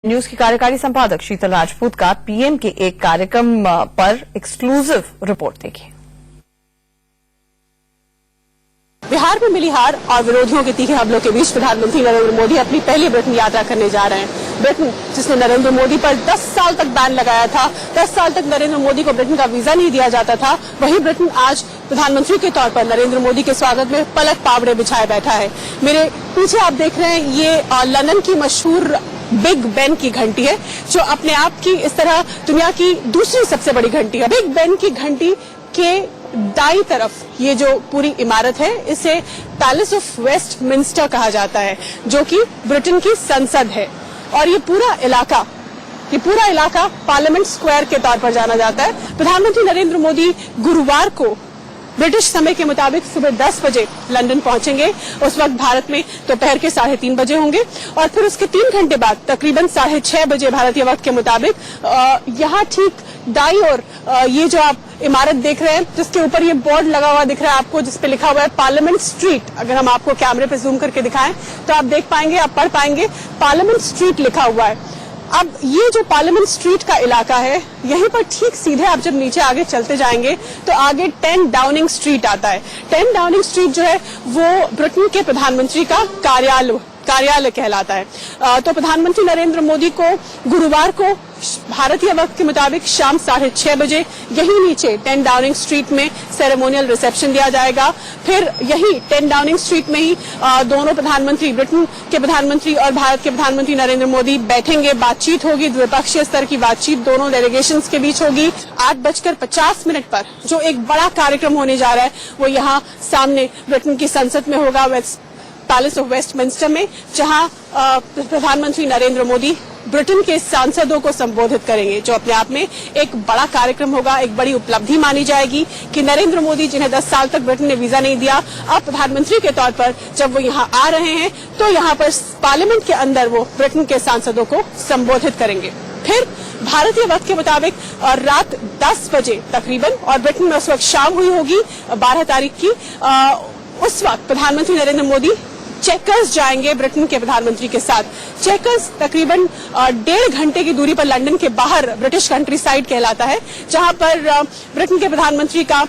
News की कार्यकारी संपादक शीतल राजपूत का पीएम के एक कार्यक्रम पर एक्सक्लूसिव रिपोर्ट देखिए। बिहार में मिली हार और विरोधियों के तीखे हमलों के बीच प्रधानमंत्री नरेंद्र मोदी अपनी पहली ब्रिटेन यात्रा करने जा रहे हैं। ब्रिटेन जिसने नरेंद्र मोदी पर 10 साल तक बैन लगाया था, 10 साल तक नरेंद्र मोदी को ब्रिटेन का वीजा नहीं दिया जाता था, वही ब्रिटेन आज प्रधानमंत्री के तौर पर नरेंद्र मोदी के स्वागत में पलक पावड़े बिछाए बैठा है। मेरे पीछे आप देख रहे हैं ये लंदन की मशहूर बिग बेन की घंटी है, जो अपने आप की इस तरह दुनिया की दूसरी सबसे बड़ी घंटी है। बिग बेन की घंटी के दाईं तरफ ये जो पूरी इमारत है, इसे पैलेस ऑफ वेस्टमिंस्टर कहा जाता है, जो कि ब्रिटेन की संसद है। और ये पूरा इलाका पार्लियामेंट स्क्वायर के तौर पर जाना जाता है। प्रधानमंत्री नरेंद्र मोदी गुरुवार को ब्रिटिश समय के मुताबिक सुबह 10 बजे लंदन पहुंचेंगे। उस वक्त भारत में दोपहर के 3:30 बजे होंगे और फिर उसके 3 घंटे बाद तकरीबन 6:30 बजे भारतीय वक्त के मुताबिक यहाँ ठीक दाईं ओर ये जो आप इमारत देख रहे हैं, जिसके ऊपर ये बोर्ड लगा हुआ दिख रहा है आपको, जिसपे लिखा हुआ है पार्लियामेंट स्ट्रीट। अगर हम आपको कैमरे पे जूम करके दिखाएं तो आप देख पाएंगे, आप पढ़ पाएंगे, पार्लियामेंट स्ट्रीट लिखा हुआ है। अब ये जो पार्लियामेंट स्ट्रीट का इलाका है, यहीं पर ठीक सीधे आप जब नीचे आगे चलते जाएंगे तो आगे 10 डाउनिंग स्ट्रीट आता है। 10 डाउनिंग स्ट्रीट जो है वो ब्रिटेन के प्रधानमंत्री का कार्यालय कहलाता है। तो प्रधानमंत्री नरेंद्र मोदी को गुरुवार को भारतीय वक्त के मुताबिक शाम 6:30 बजे यही नीचे 10 डाउनिंग स्ट्रीट में सेरेमोनियल रिसेप्शन दिया जाएगा। फिर यही 10 डाउनिंग स्ट्रीट में ही दोनों प्रधानमंत्री, ब्रिटेन के प्रधानमंत्री और भारत के प्रधानमंत्री नरेंद्र मोदी बैठेंगे, बातचीत होगी, द्विपक्षीय स्तर की बातचीत दोनों डेलीगेशंस के बीच होगी। 8:50 पर जो एक बड़ा कार्यक्रम होने जा रहा है वो यहाँ सामने ब्रिटेन की संसद में होगा, पैलेस ऑफ वेस्टमिंस्टर में, जहां प्रधानमंत्री नरेंद्र मोदी ब्रिटेन के सांसदों को संबोधित करेंगे, जो अपने आप में एक बड़ा कार्यक्रम होगा, एक बड़ी उपलब्धि मानी जाएगी कि नरेंद्र मोदी, जिन्हें 10 साल तक ब्रिटेन ने वीजा नहीं दिया, अब प्रधानमंत्री के तौर पर जब वो यहाँ आ रहे हैं तो यहाँ पर पार्लियामेंट के अंदर वो ब्रिटेन के सांसदों को संबोधित करेंगे। फिर भारतीय वक्त के मुताबिक रात 10 बजे तकरीबन, और ब्रिटेन में उस वक्त शाम हुई होगी 12 तारीख की, उस वक्त प्रधानमंत्री नरेंद्र मोदी चेकर्स जाएंगे ब्रिटेन के प्रधानमंत्री के साथ। चेकर्स तकरीबन 1.5 घंटे की दूरी पर लंदन के बाहर ब्रिटिश कंट्री साइड कहलाता है, जहां पर ब्रिटेन के प्रधानमंत्री का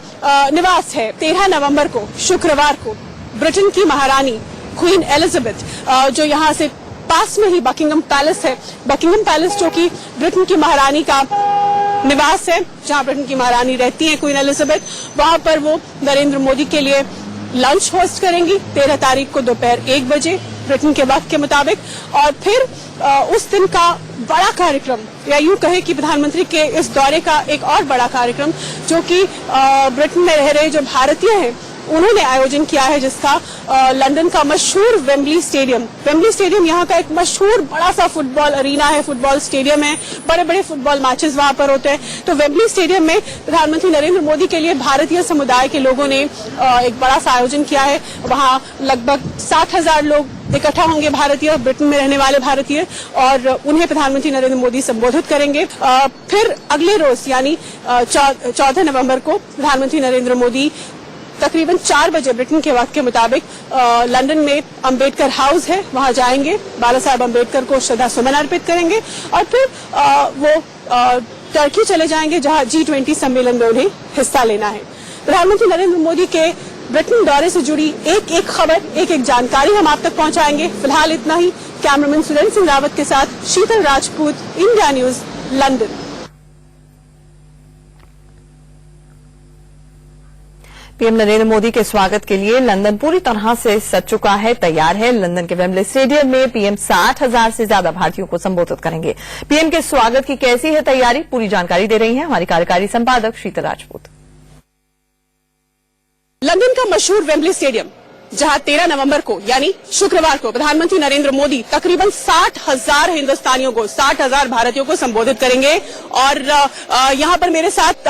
निवास है। 13 नवंबर को शुक्रवार को ब्रिटेन की महारानी क्वीन एलिजाबेथ, जो यहाँ से पास में ही बकिंघम पैलेस है, बकिंघम पैलेस जो कि ब्रिटेन की महारानी का निवास है, जहां ब्रिटेन की महारानी रहती है क्वीन एलिजाबेथ, वहां पर वो नरेंद्र मोदी के लिए लंच होस्ट करेंगी 13 तारीख को दोपहर 1 बजे ब्रिटेन के वक्त के मुताबिक। और फिर उस दिन का बड़ा कार्यक्रम, या यूं कहे कि प्रधानमंत्री के इस दौरे का एक और बड़ा कार्यक्रम, जो कि ब्रिटेन में रह रहे जो भारतीय हैं उन्होंने आयोजन किया है, जिसका लंदन का मशहूर वेम्बली स्टेडियम यहाँ का एक मशहूर बड़ा सा फुटबॉल अरीना है, फुटबॉल स्टेडियम है, बड़े बड़े फुटबॉल मैचेस वहां पर होते हैं। तो वेम्बली स्टेडियम में प्रधानमंत्री नरेंद्र मोदी के लिए भारतीय समुदाय के लोगों ने एक बड़ा सा आयोजन किया है। वहां लगभग 60,000 लोग इकट्ठा होंगे, भारतीय, ब्रिटेन में रहने वाले भारतीय, और उन्हें प्रधानमंत्री नरेंद्र मोदी संबोधित करेंगे। फिर अगले रोज यानी 14 नवंबर को प्रधानमंत्री नरेंद्र मोदी तकरीबन 4 बजे ब्रिटेन के वक्त के मुताबिक लंदन में अंबेडकर हाउस है, वहां जाएंगे, बाला साहब अंबेडकर को श्रद्धा सुमन अर्पित करेंगे, और फिर वो टर्की चले जाएंगे, जहां G20 सम्मेलन में उन्हें हिस्सा लेना है। प्रधानमंत्री नरेंद्र मोदी के ब्रिटेन दौरे से जुड़ी एक खबर, एक जानकारी हम आप तक पहुंचाएंगे। फिलहाल इतना ही। कैमरामैन सुरेंद्र सिंह रावत के साथ Sheetal Rajput, India News, London. PM Narendra Modi के स्वागत के लिए लंदन पूरी तरह से सज चुका है, तैयार है। लंदन के वेम्बले स्टेडियम में पीएम 60,000 से ज्यादा भारतीयों को संबोधित करेंगे। पीएम के स्वागत की कैसी है तैयारी, पूरी जानकारी दे रही हैं हमारी कार्यकारी संपादक शीतल राजपूत। लंदन का मशहूर वेम्बली स्टेडियम, जहां 13 नवंबर को यानी शुक्रवार को प्रधानमंत्री नरेंद्र मोदी तकरीबन 60,000 हिंदुस्तानियों को, 60,000 भारतीयों को संबोधित करेंगे। और यहां पर मेरे साथ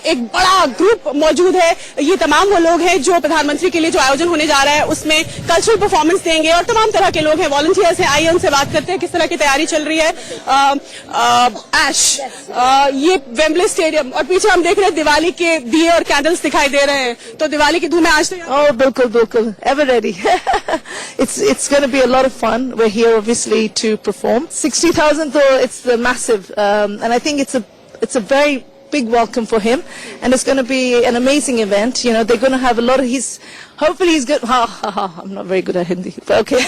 एक बड़ा ग्रुप मौजूद है। ये तमाम वो लोग हैं जो प्रधानमंत्री के लिए जो आयोजन होने जा रहा है उसमें कल्चरल परफॉर्मेंस देंगे, और तमाम तरह के लोग हैं, वॉलंटियर्स हैं। आइए उनसे बात करते हैं किस तरह की तैयारी चल रही है। ये वेम्बले स्टेडियम, और पीछे हम देख रहे हैं दिवाली के दिए और कैंडल्स दिखाई दे रहे हैं, तो दिवाली की धूम है आज तो। बिल्कुल बिल्कुल, ever ready. It's going to be a lot of fun. We're here obviously to perform. 60,000 though, it's massive, and I think it's a very big welcome for him, and it's going to be an amazing event. You know, they're going to have a lot of hopefully he's good. I'm not very good at Hindi, but okay.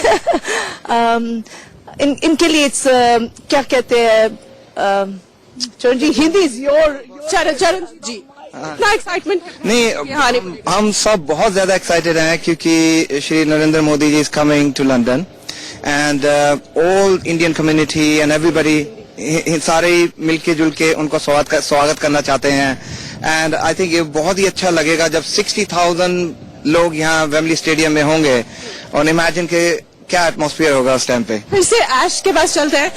इनके लिए क्या कहते हैं चरण जी, Hindi is your चरण जी, इतना excitement नहीं, हम सब बहुत ज्यादा एक्साइटेड हैं क्योंकि Shri Narendra Modi ji is coming to London and all Indian community and everybody सारे मिलके जुल के उनको स्वागत करना चाहते हैं. एंड आई थिंक ये बहुत ही अच्छा लगेगा जब 60,000 लोग यहाँ वेम्बली स्टेडियम में होंगे, और इमेजिन के क्या एटमॉस्फेयर होगा उस टाइम पे. फिर से ऐश के पास चलते हैं.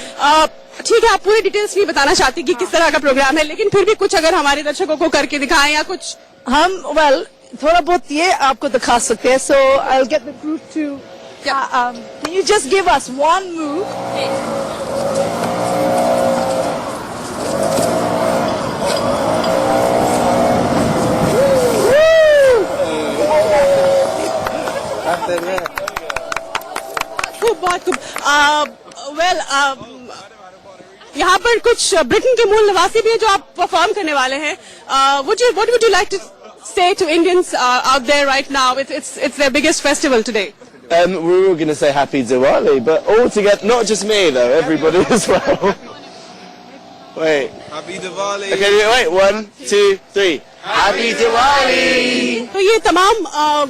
ठीक है, आप पूरी डिटेल्स नहीं बताना चाहती कि किस तरह का प्रोग्राम है, लेकिन फिर भी कुछ अगर हमारे दर्शकों को करके दिखाएं या कुछ. हम थोड़ा बहुत ये आपको दिखा सकते हैं. So I will get the group to can you just give us one move. बहुत खूब. यहाँ पर कुछ ब्रिटेन के मूल निवासी भी हैं जो आप परफॉर्म करने वाले हैं. What would you like to say to Indians out there right now? It's their biggest festival today. We're all going to say Happy Diwali, but all together, not just me though, everybody as well. Wait. Happy Diwali. Okay, wait, 1, 2, 3. Happy Diwali. तो ये तमाम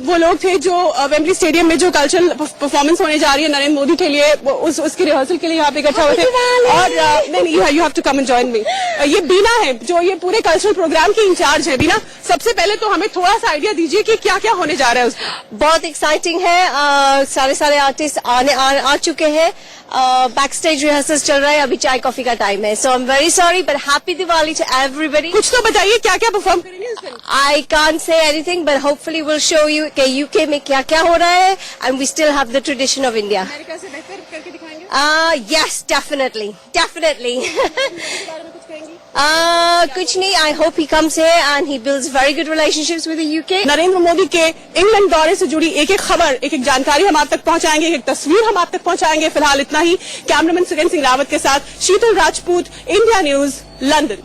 वो लोग थे जो Wembley stadium में जो cultural performance होने जा रही है नरेंद्र मोदी के लिए, उसकी रिहर्सल के लिए यहाँ पे इकट्ठा हुए थे. और नहीं, you have to come and join me. ये बीना है जो ये पूरे कल्चरल प्रोग्राम की इंचार्ज है. बीना, सबसे पहले तो हमें थोड़ा सा आइडिया दीजिए कि क्या क्या होने जा रहा है. बहुत एक्साइटिंग है. सारे आर्टिस्ट आ चुके हैं. बैक स्टेज रिहर्सल्स चल रहा है. अभी चाय कॉफी का टाइम है. So I am very sorry but happy Diwali to everybody. कुछ तो बताइए क्या क्या परफॉर्म करेंगे इस दिन. I can't say anything, but hopefully we'll show you कि UK में क्या क्या हो रहा है, and we still have the tradition of India. America से बेहतर करके दिखाएंगे. Yes, definitely. कुछ नहीं. I hope he comes here and he builds very good relationships with the UK. Narendra Modi के इंग्लैंड दौरे से जुड़ी एक एक खबर, एक एक जानकारी हम आप तक पहुंचाएंगे, एक तस्वीर हम आप तक पहुंचाएंगे. फिलहाल इतना ही. कैमरामैन सुरेंद्र सिंह रावत के साथ Sheetal Rajput, India News, London.